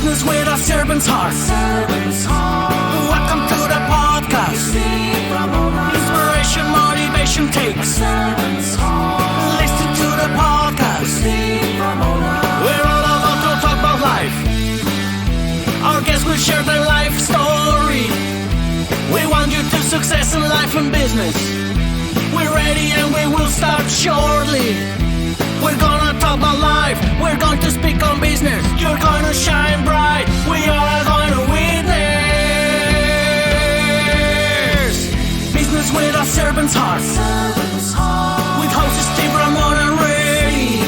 Business with a servant's heart. Welcome to the podcast. Inspiration, motivation takes. Listen to the podcast. We're all about to talk about life. Our guests will share their life story. We want you to success in life and business. We're ready and we will start shortly. We're gonna talk about life. We're going to speak on business. You're gonna shine bright. We are going to witness. Business with a servant's heart. With hosts Steve, Ramona, and Ray.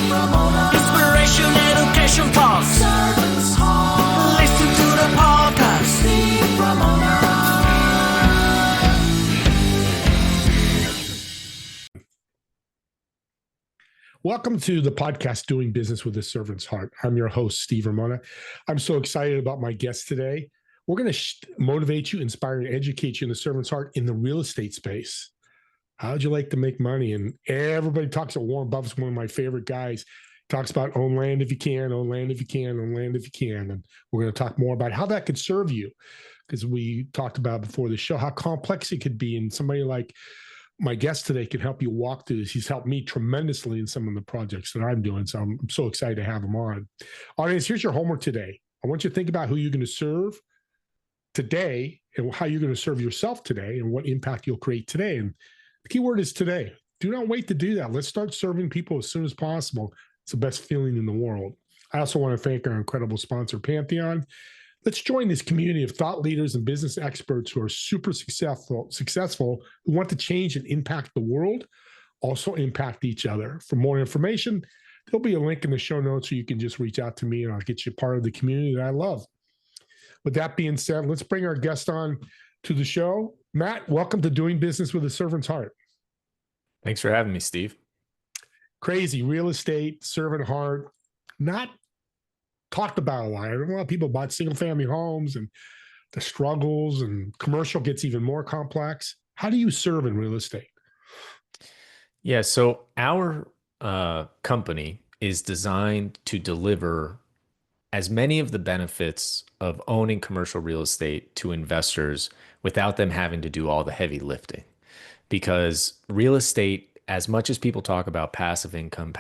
Inspiration, education talks. Listen to the podcast. Steve, Ramona. Welcome to the podcast, Doing Business with a Servant's Heart. I'm your host, Steve Ramona. I'm so excited about my guest today. We're going to motivate you, inspire, and educate you in the servant's heart in the real estate space. How'd you like to make money? And everybody talks about Warren Buffett's one of my favorite guys. Talks about own land if you can, own land if you can, own land if you can. And we're going to talk more about how that could serve you, because we talked about before the show how complex it could be. And somebody like my guest today can help you walk through this. He's helped me tremendously in some of the projects that I'm doing. So I'm so excited to have him on. Audience, here's your homework today. I want you to think about who you're going to serve today and how you're going to serve yourself today and what impact you'll create today. And the key word is today. Do not wait to do that. Let's start serving people as soon as possible. It's the best feeling in the world. I also want to thank our incredible sponsor, Pantheon. Let's join this community of thought leaders and business experts who are super successful, who want to change and impact the world, also impact each other. For more information, there'll be a link in the show notes so you can just reach out to me and I'll get you part of the community that I love. With that being said, let's bring our guest on to the show. Matt, welcome to Doing Business with a Servant's Heart. Thanks for having me, Steve. Crazy real estate, servant heart, not talked about a lot. A lot of people bought single family homes and the struggles, and commercial gets even more complex. How do you serve in real estate? Yeah, so our company is designed to deliver as many of the benefits of owning commercial real estate to investors without them having to do all the heavy lifting. Because real estate, as much as people talk about passive income,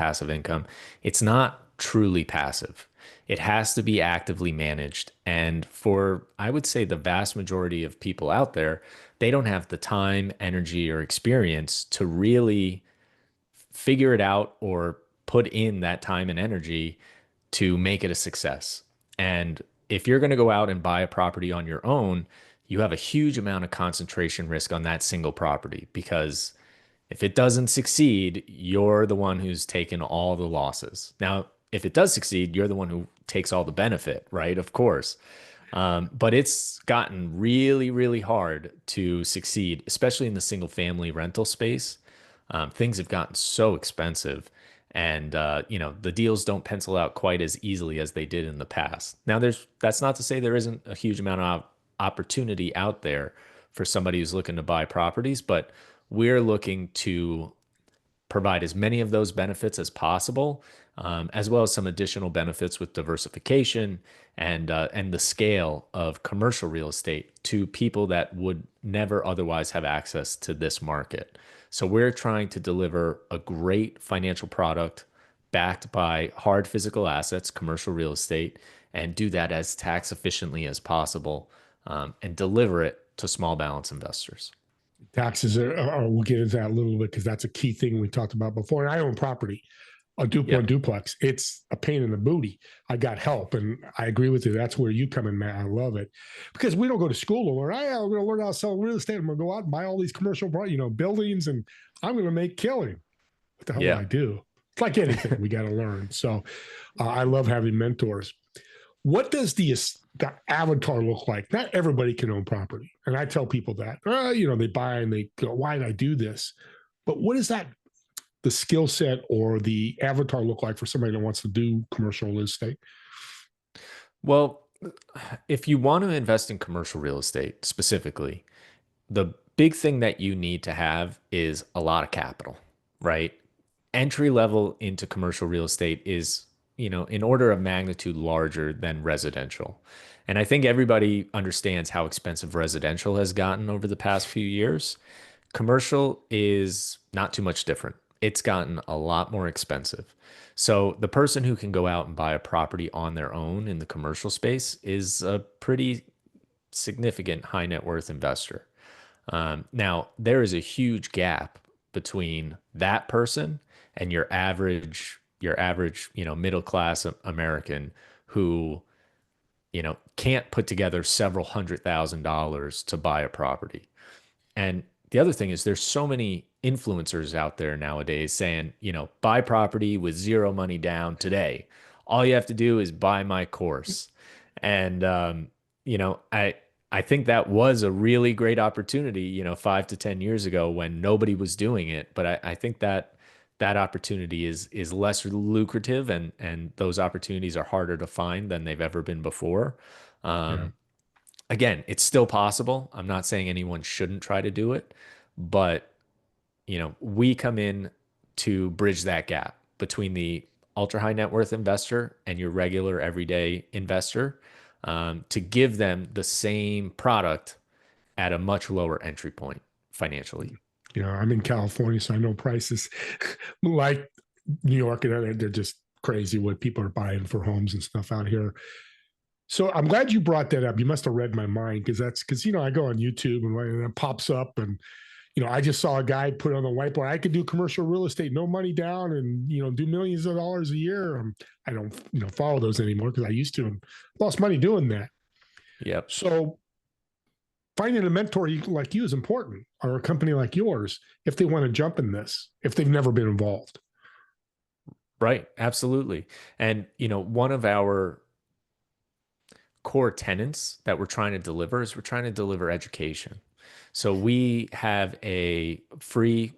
it's not truly passive. It has to be actively managed. And for, I would say, the vast majority of people out there, they don't have the time, energy, or experience to really figure it out or put in that time and energy to make it a success. And if you're going to go out and buy a property on your own, you have a huge amount of concentration risk on that single property, because if it doesn't succeed, you're the one who's taken all the losses. Now, if it does succeed, you're the one who takes all the benefit, right? Of course. But it's gotten really, really hard to succeed, especially in the single family rental space. Things have gotten so expensive, and the deals don't pencil out quite as easily as they did in the past. Now, that's not to say there isn't a huge amount of opportunity out there for somebody who's looking to buy properties, but we're looking to provide as many of those benefits as possible, as well as some additional benefits with diversification and the scale of commercial real estate to people that would never otherwise have access to this market. So we're trying to deliver a great financial product backed by hard physical assets, commercial real estate, and do that as tax efficiently as possible, and deliver it to small balance investors. Taxes we'll get into that a little bit because that's a key thing we talked about before. And I own property, a duplex. It's a pain in the booty. I got help, and I agree with you. That's where you come in, Matt. I love it because we don't go to school to learn. I'm going to learn how to sell real estate. I'm going to go out and buy all these commercial, buildings, and I'm going to make killing. What the hell do I do? It's like anything. We got to learn. So I love having mentors. What does the avatar look like? Not everybody can own property. And I tell people that, they buy and they go, why did I do this? But what is that, the skill set or the avatar look like for somebody that wants to do commercial real estate? Well, if you want to invest in commercial real estate specifically, the big thing that you need to have is a lot of capital, right? Entry level into commercial real estate is in order of magnitude larger than residential. And I think everybody understands how expensive residential has gotten over the past few years. Commercial is not too much different. It's gotten a lot more expensive. So the person who can go out and buy a property on their own in the commercial space is a pretty significant high net worth investor. Now, there is a huge gap between that person and your average, middle class American who, can't put together several $100,000 to buy a property. And the other thing is there's so many influencers out there nowadays saying, buy property with zero money down today. All you have to do is buy my course. And I think that was a really great opportunity, 5 to 10 years ago when nobody was doing it. But I think that opportunity is less lucrative, and those opportunities are harder to find than they've ever been before. Yeah. Again, it's still possible. I'm not saying anyone shouldn't try to do it, but we come in to bridge that gap between the ultra high net worth investor and your regular everyday investor, to give them the same product at a much lower entry point financially. I'm in California, so I know prices like New York, and they're just crazy what people are buying for homes and stuff out here. So I'm glad you brought that up. You must have read my mind, because I go on YouTube and it pops up, and I just saw a guy put on the whiteboard, I could do commercial real estate, no money down, and do millions of dollars a year. I don't follow those anymore because I used to and lost money doing that. Yep. So finding a mentor like you is important, or a company like yours, if they want to jump in this, if they've never been involved. Right. Absolutely. And one of our core tenets that we're trying to deliver is we're trying to deliver education. So we have a free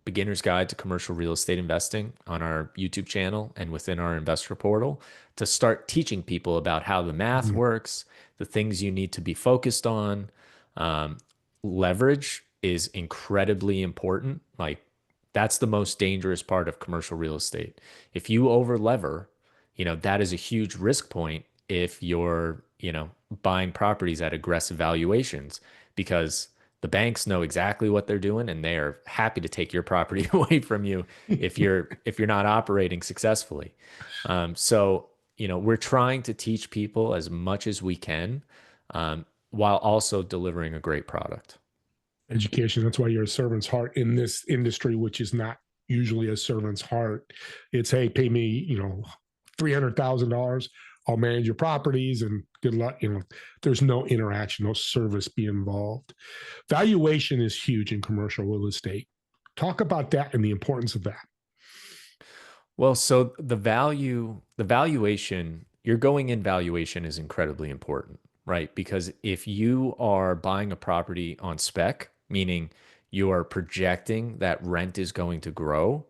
beginner's guide to commercial real estate investing on our YouTube channel and within our investor portal to start teaching people about how the math works, the things you need to be focused on. Leverage is incredibly important. Like, that's the most dangerous part of commercial real estate. If you over lever, that is a huge risk point if you're, buying properties at aggressive valuations, because the banks know exactly what they're doing and they are happy to take your property away from you if you're not operating successfully. So, we're trying to teach people as much as we can, while also delivering a great product. Education. That's why you're a servant's heart in this industry, which is not usually a servant's heart. It's, hey, pay me, $300,000. I'll manage your properties and good luck. There's no interaction, no service be involved. Valuation is huge in commercial real estate. Talk about that and the importance of that. Well, so the valuation, your going in valuation is incredibly important, right? Because if you are buying a property on spec, meaning you are projecting that rent is going to grow,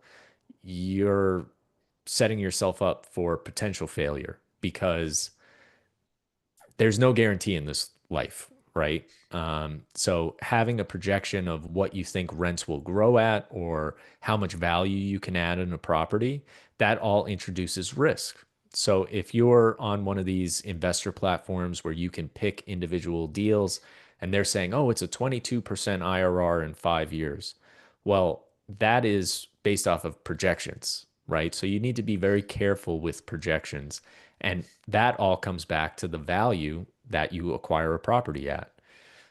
you're setting yourself up for potential failure, because there's no guarantee in this life, right? So having a projection of what you think rents will grow at, or how much value you can add in a property, that all introduces risk. So if you're on one of these investor platforms where you can pick individual deals and they're saying, oh, it's a 22% IRR in 5 years. Well, that is based off of projections, right? So you need to be very careful with projections. And that all comes back to the value that you acquire a property at.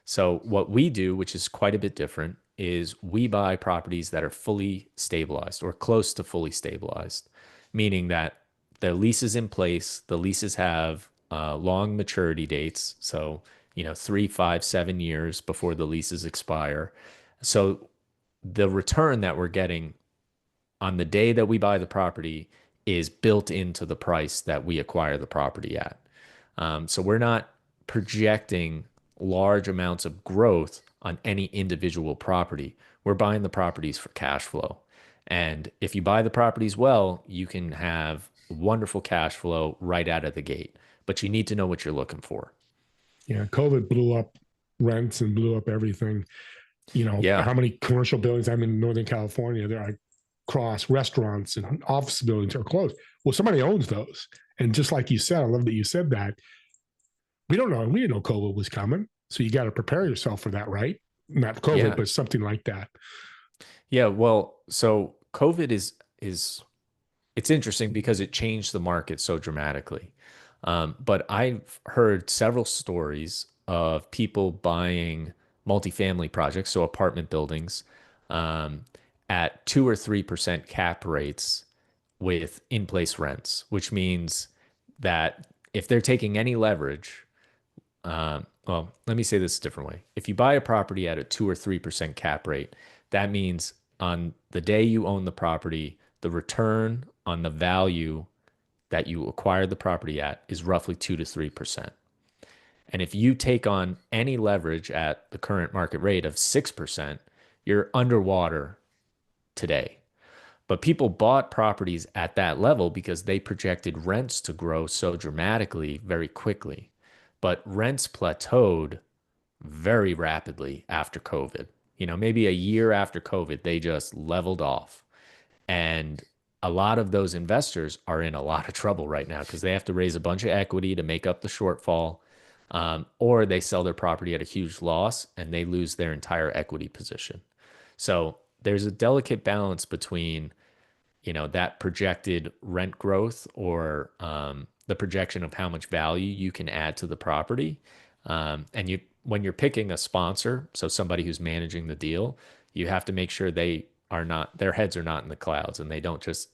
So what we do, which is quite a bit different, is we buy properties that are fully stabilized or close to fully stabilized, meaning that the lease is in place, the leases have long maturity dates. So, 3, 5, 7 years before the leases expire. So the return that we're getting on the day that we buy the property is built into the price that we acquire the property at. So we're not projecting large amounts of growth on any individual property. We're buying the properties for cash flow. And if you buy the properties well, you can have wonderful cash flow right out of the gate. But you need to know what you're looking for. Yeah, COVID blew up rents and blew up everything. Yeah. How many commercial buildings? I'm in Northern California. across restaurants and office buildings are closed. Well, somebody owns those. And just like you said, I love that you said that. We didn't know COVID was coming. So you got to prepare yourself for that, right? Not COVID, Yeah. but something like that. Yeah. Well, so COVID is it's interesting because it changed the market so dramatically. But I've heard several stories of people buying multifamily projects, so apartment buildings, um, at 2 or 3% cap rates with in-place rents, which means that if they're taking any leverage, well, let me say this a different way. If you buy a property at a 2 or 3% cap rate, that means on the day you own the property, the return on the value that you acquired the property at is roughly 2 to 3%. And if you take on any leverage at the current market rate of 6%, you're underwater today. But people bought properties at that level because they projected rents to grow so dramatically very quickly. But rents plateaued very rapidly after COVID. Maybe a year after COVID, they just leveled off. And a lot of those investors are in a lot of trouble right now because they have to raise a bunch of equity to make up the shortfall, or they sell their property at a huge loss and they lose their entire equity position. So there's a delicate balance between that projected rent growth or the projection of how much value you can add to the property. And when you're picking a sponsor, so somebody who's managing the deal, you have to make sure their heads are not in the clouds and they don't just,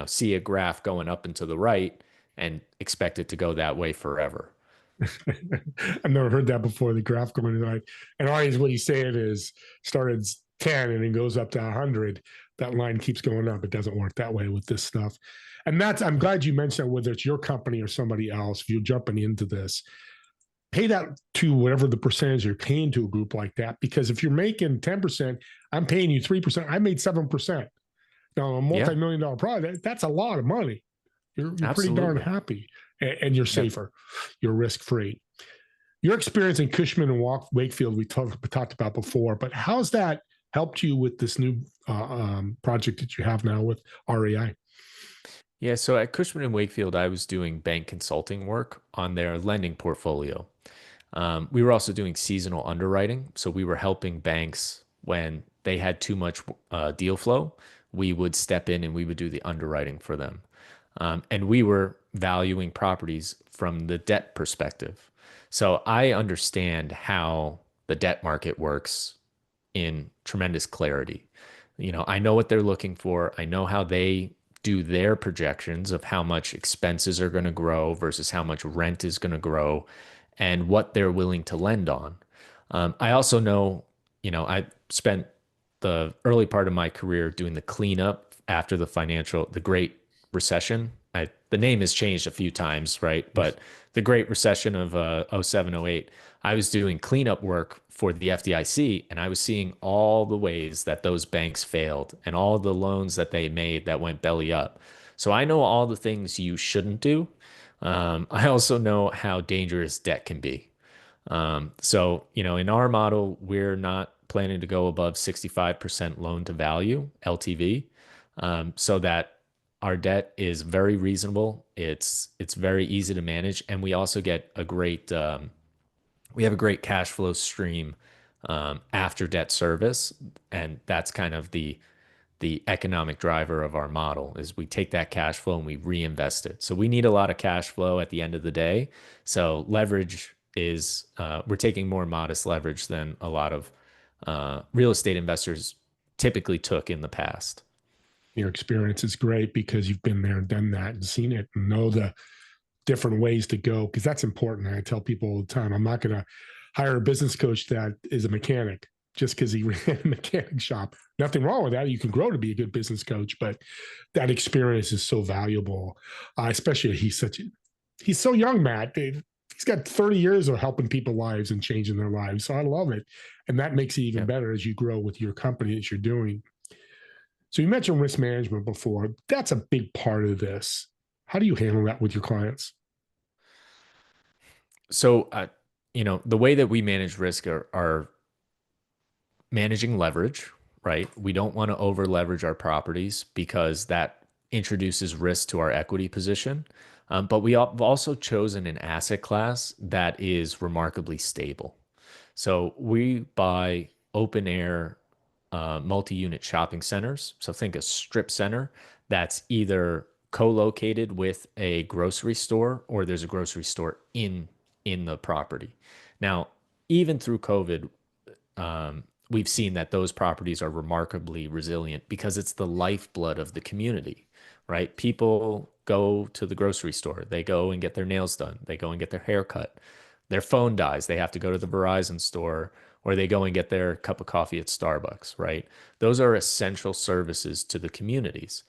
see a graph going up and to the right and expect it to go that way forever. I've never heard that before. The graph going like, and always what he's saying is started 10 and it goes up to 100. That line keeps going up. It doesn't work that way with this stuff. And I'm glad you mentioned that, whether it's your company or somebody else, if you're jumping into this, pay that to whatever the percentage you're paying to a group like that. Because if you're making 10%, I'm paying you 3%. I made 7%. Now, a Yeah, multi-million-dollar project, that's a lot of money. You're pretty darn absolutely. happy, and you're Yep. safer. You're risk-free. Your experience in Cushman and Wakefield, we talked about before, but how's that helped you with this new project that you have now with REI? Yeah, so at Cushman and Wakefield, I was doing bank consulting work on their lending portfolio. We were also doing seasonal underwriting. So we were helping banks when they had too much deal flow. We would step in and we would do the underwriting for them. And we were valuing properties from the debt perspective. So I understand how the debt market works in tremendous clarity. I know what they're looking for. I know how they do their projections of how much expenses are going to grow versus how much rent is going to grow and what they're willing to lend on. I also know, I spent the early part of my career doing the cleanup after the Great Recession. The name has changed a few times, right? But the Great Recession of 07, 08, I was doing cleanup work for the FDIC, and I was seeing all the ways that those banks failed and all the loans that they made that went belly up. So I know all the things you shouldn't do. I also know how dangerous debt can be. So, in our model, we're not planning to go above 65% loan to value, LTV, so that our debt is very reasonable. It's very easy to manage, and we also get we have a great cash flow stream after debt service, and that's kind of the economic driver of our model is we take that cash flow and we reinvest it. So we need a lot of cash flow at the end of the day. So leverage is we're taking more modest leverage than a lot of real estate investors typically took in the past. Your experience is great because you've been there and done that and seen it and know the different ways to go, because that's important. I tell people all the time, I'm not going to hire a business coach that is a mechanic just because he ran a mechanic shop. Nothing wrong with that. You can grow to be a good business coach, but that experience is so valuable. Especially he's so young, Matt. He's got 30 years of helping people lives and changing their lives. So I love it. And that makes it even Yeah. better as you grow with your company that you're doing. So you mentioned risk management before. That's a big part of this. How do you handle that with your clients? So, the way that we manage risk are managing leverage. right? We don't want to over leverage our properties because that introduces risk to our equity position. But we have also chosen an asset class that is remarkably stable. So we buy open air multi-unit shopping centers. So think a strip center that's either co-located with a grocery store or there's a grocery store in the property. Now, even through COVID, we've seen that those properties are remarkably resilient because it's the lifeblood of the community, right? People go to the grocery store, they go and get their nails done, they go and get their hair cut. Their phone dies, they have to go to the Verizon store or they go and get their cup of coffee at Starbucks, right? Those are essential services to the communities.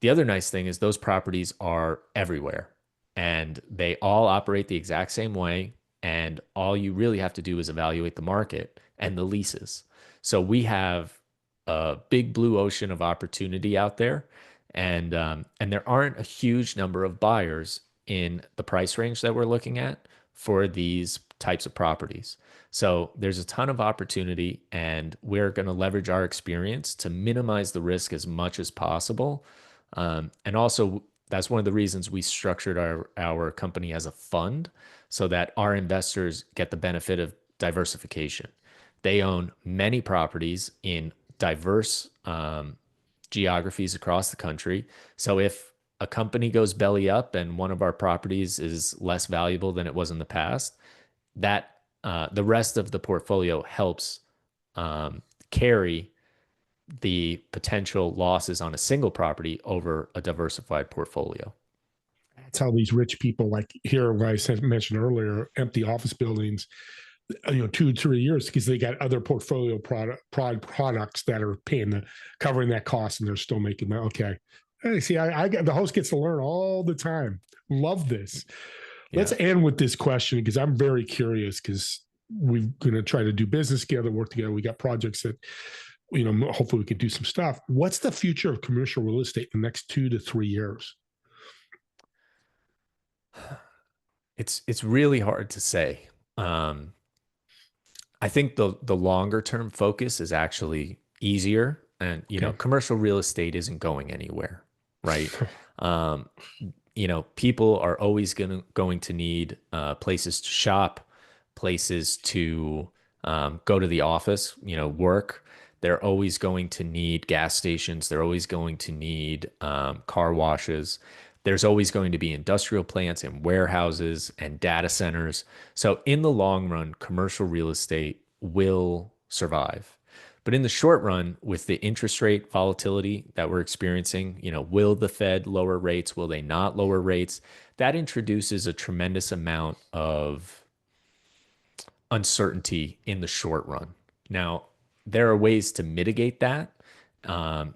The other nice thing is those properties are everywhere and they all operate the exact same way. And all you really have to do is evaluate the market and the leases. So we have a big blue ocean of opportunity out there, and there aren't a huge number of buyers in the price range that we're looking at for these types of properties. So there's a ton of opportunity, and we're going to leverage our experience to minimize the risk as much as possible. And also, that's one of the reasons we structured our company as a fund so that our investors get the benefit of diversification. They own many properties in diverse geographies across the country. So if a company goes belly up and one of our properties is less valuable than it was in the past, that the rest of the portfolio helps carry the potential losses on a single property over a diversified portfolio. That's how these rich people, like here, what I mentioned earlier, empty office buildings, 2 or 3 years because they got other portfolio products that are covering that cost, and they're still making that. Okay, hey, see, I the host gets to learn all the time. Love this. Yeah. Let's end with this question because I'm very curious because we're going to try to do business together, work together. We got projects that hopefully we can do some stuff. What's the future of commercial real estate in the next 2 to 3 years? It's really hard to say. I think the longer term focus is actually easier, and commercial real estate isn't going anywhere, right? People are always going to need places to shop, places to go to the office, work. They're always going to need gas stations. They're always going to need car washes. There's always going to be industrial plants and warehouses and data centers. So in the long run, commercial real estate will survive. But in the short run, with the interest rate volatility that we're experiencing, will the Fed lower rates? Will they not lower rates? That introduces a tremendous amount of uncertainty in the short run. Now, there are ways to mitigate that,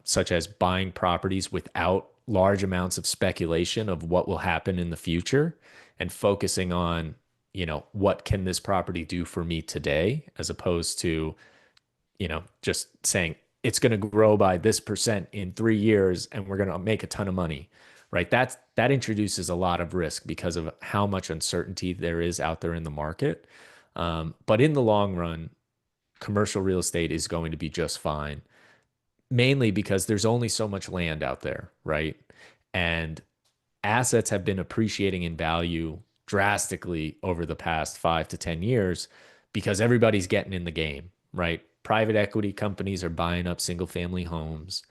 such as buying properties without large amounts of speculation of what will happen in the future and focusing on, what can this property do for me today, as opposed to, just saying it's going to grow by this percent in 3 years and we're going to make a ton of money, right? That introduces a lot of risk because of how much uncertainty there is out there in the market. But in the long run, commercial real estate is going to be just fine, mainly because there's only so much land out there, right? And assets have been appreciating in value drastically over the past 5 to 10 years because everybody's getting in the game, right? Private equity companies are buying up single family homes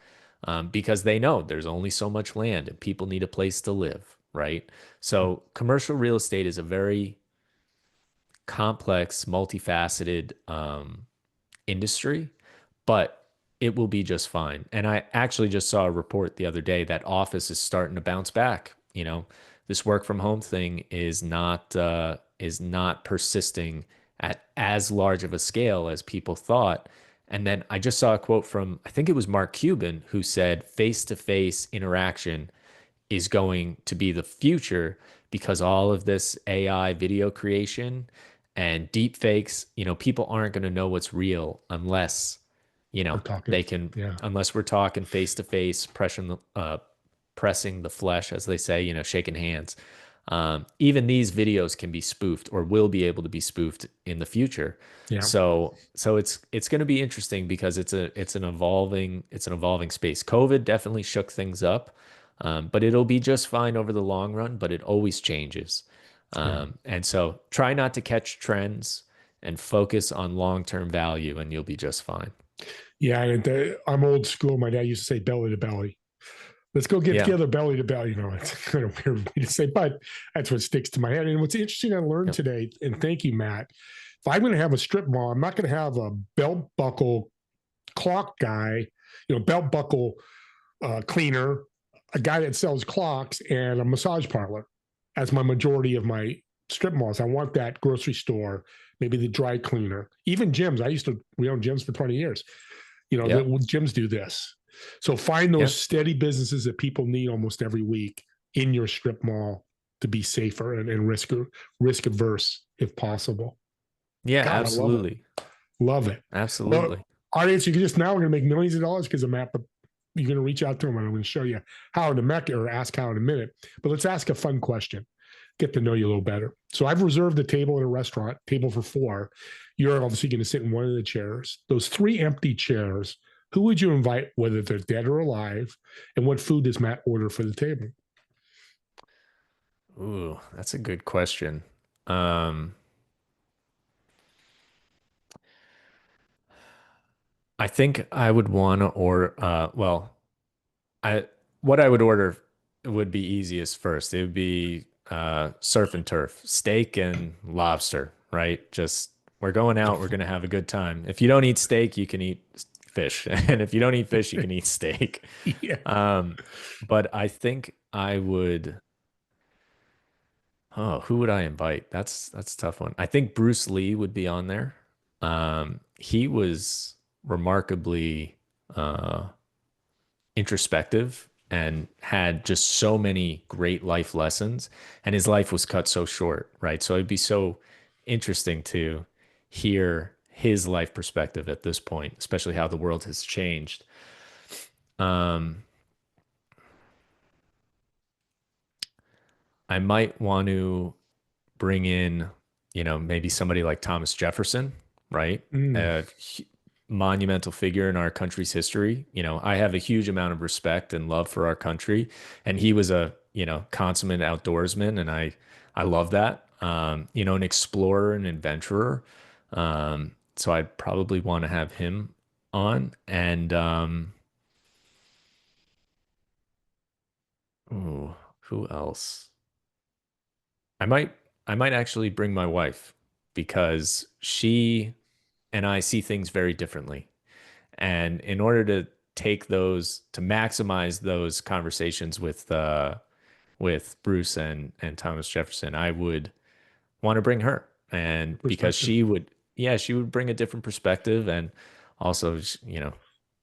because they know there's only so much land and people need a place to live, right? So commercial real estate is a very complex, multifaceted industry, but it will be just fine. And I actually just saw a report the other day that office is starting to bounce back. This work from home thing is not persisting at as large of a scale as people thought. And then I just saw a quote from, I think it was Mark Cuban, who said face-to-face interaction is going to be the future because all of this AI video creation and deep fakes, people aren't going to know what's real unless, they can, unless we're talking face to face, pressing the flesh, as they say, shaking hands. Even these videos can be spoofed or will be able to be spoofed in the future. Yeah. So it's going to be interesting because it's an evolving space. COVID definitely shook things up, but it'll be just fine over the long run. But it always changes, Yeah. and so try not to catch trends and focus on long-term value, and you'll be just fine. Yeah. And I'm old school. My dad used to say belly to belly. Let's go get Yeah. together belly to belly. It's kind of weird for me to say, but that's what sticks to my head. And what's interesting I learned Yep. today, and thank you, Matt. If I'm going to have a strip mall, I'm not going to have a belt buckle clock guy, belt buckle cleaner, a guy that sells clocks, and a massage parlor as my majority of my strip malls. I want that grocery store, maybe the dry cleaner, even gyms. We owned gyms for 20 years. The gyms do this. So find those steady businesses that people need almost every week in your strip mall to be safer and risk averse if possible. Yeah, God, absolutely. Love it. Absolutely. Well, audience, you can just now we're going to make millions of dollars because of Matt, but you're going to reach out to him and I'm going to show you how in a minute or ask how in a minute. But let's ask a fun question. Get to know you a little better. So I've reserved a table at a restaurant, table for 4. You're obviously going to sit in one of the chairs. Those 3 empty chairs, who would you invite, whether they're dead or alive? And what food does Matt order for the table? Ooh, that's a good question. I think I would want to order, I what I would order would be easiest first. It would be surf and turf, steak and lobster, right? Just we're going out, we're going to have a good time. If you don't eat steak, you can eat fish. And if you don't eat fish, you can eat steak. Yeah. But I think I would who would I invite? That's a tough one. I think Bruce Lee would be on there. He was remarkably introspective and had just so many great life lessons, and his life was cut so short, right? So it'd be so interesting to hear his life perspective at this point, especially how the world has changed. Um, I might want to bring in, maybe somebody like Thomas Jefferson, right? Mm, A monumental figure in our country's history. I have a huge amount of respect and love for our country, and he was a, consummate outdoorsman, and I love that. An explorer and adventurer. So I'd probably want to have him on, and ooh, who else? I might I might actually bring my wife because she and I see things very differently. And in order to to maximize those conversations with Bruce and Thomas Jefferson, I would want to bring her. And because perspective. she would bring a different perspective, and also,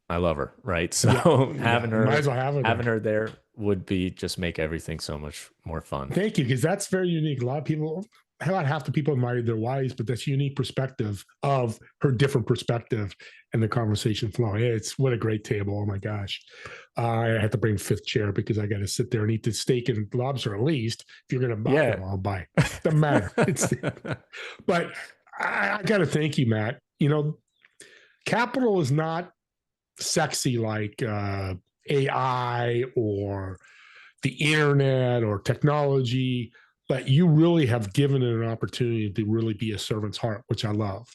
I love her, right? So Yeah. Yeah. Might as well have it having there. her there would be just make everything so much more fun. Thank you, because that's very unique. A lot of people, about half the people invited their wives, but that's a unique perspective of her different perspective and the conversation flow. Yeah, it's what a great table. Oh my gosh. I had to bring 5th chair because I got to sit there and eat the steak and lobster at least. If you're going to buy Yeah. them, I'll buy. Doesn't matter. But I got to thank you, Matt. Capital is not sexy like AI or the internet or technology, but you really have given it an opportunity to really be a servant's heart, which I love.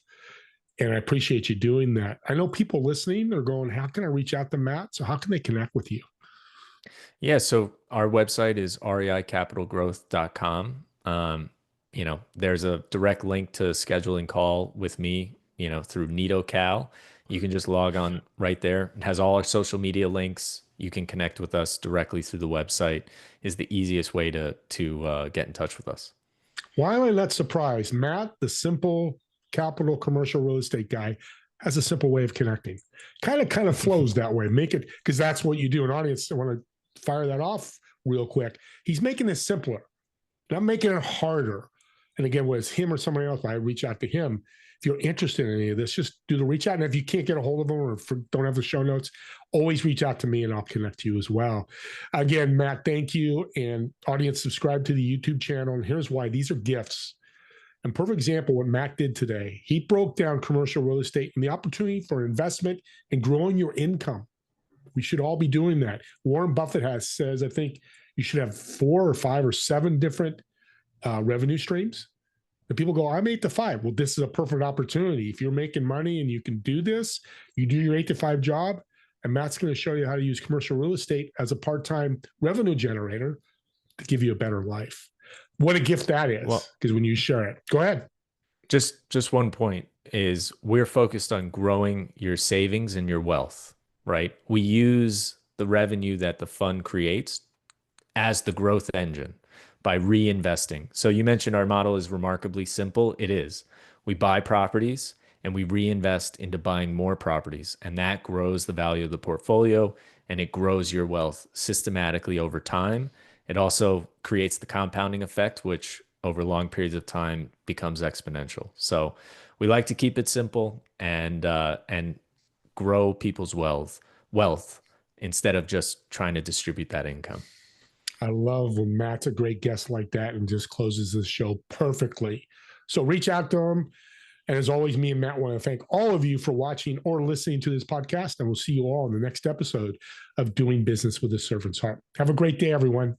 And I appreciate you doing that. I know people listening are going, how can I reach out to Matt? So how can they connect with you? Yeah, so our website is reicapitalgrowth.com. There's a direct link to scheduling call with me, through NitoCal. You can just log on right there. It has all our social media links. You can connect with us directly through the website. Is the easiest way to get in touch with us. Why am I not surprised? Matt, the simple capital commercial real estate guy, has a simple way of connecting. Kind of flows that way. Make it, because that's what you do. An audience, I want to fire that off real quick. He's making this simpler, not making it harder. And again, whether it's him or somebody else, I reach out to him. if you're interested in any of this, just do the reach out. And if you can't get a hold of them or don't have the show notes, always reach out to me and I'll connect you as well. Again, Matt, thank you. And audience, subscribe to the YouTube channel. And here's why. These are gifts. And perfect example, what Matt did today. He broke down commercial real estate and the opportunity for investment and growing your income. We should all be doing that. Warren Buffett says, I think you should have 4 or 5 or 7 different revenue streams. And people go, I'm 8 to 5. Well, this is a perfect opportunity. If you're making money and you can do this, you do your 8 to 5 job, and Matt's going to show you how to use commercial real estate as a part-time revenue generator to give you a better life. What a gift that is, because when you share it. Go ahead. Just one point is we're focused on growing your savings and your wealth, right? We use the revenue that the fund creates as the growth engine by reinvesting. So you mentioned our model is remarkably simple. It is. We buy properties and we reinvest into buying more properties, and that grows the value of the portfolio and it grows your wealth systematically over time. It also creates the compounding effect, which over long periods of time becomes exponential. So we like to keep it simple and grow people's wealth instead of just trying to distribute that income. I love when Matt's a great guest like that and just closes the show perfectly. So reach out to him. And as always, me and Matt want to thank all of you for watching or listening to this podcast. And we'll see you all in the next episode of Doing Business with a Servant's Heart. Have a great day, everyone.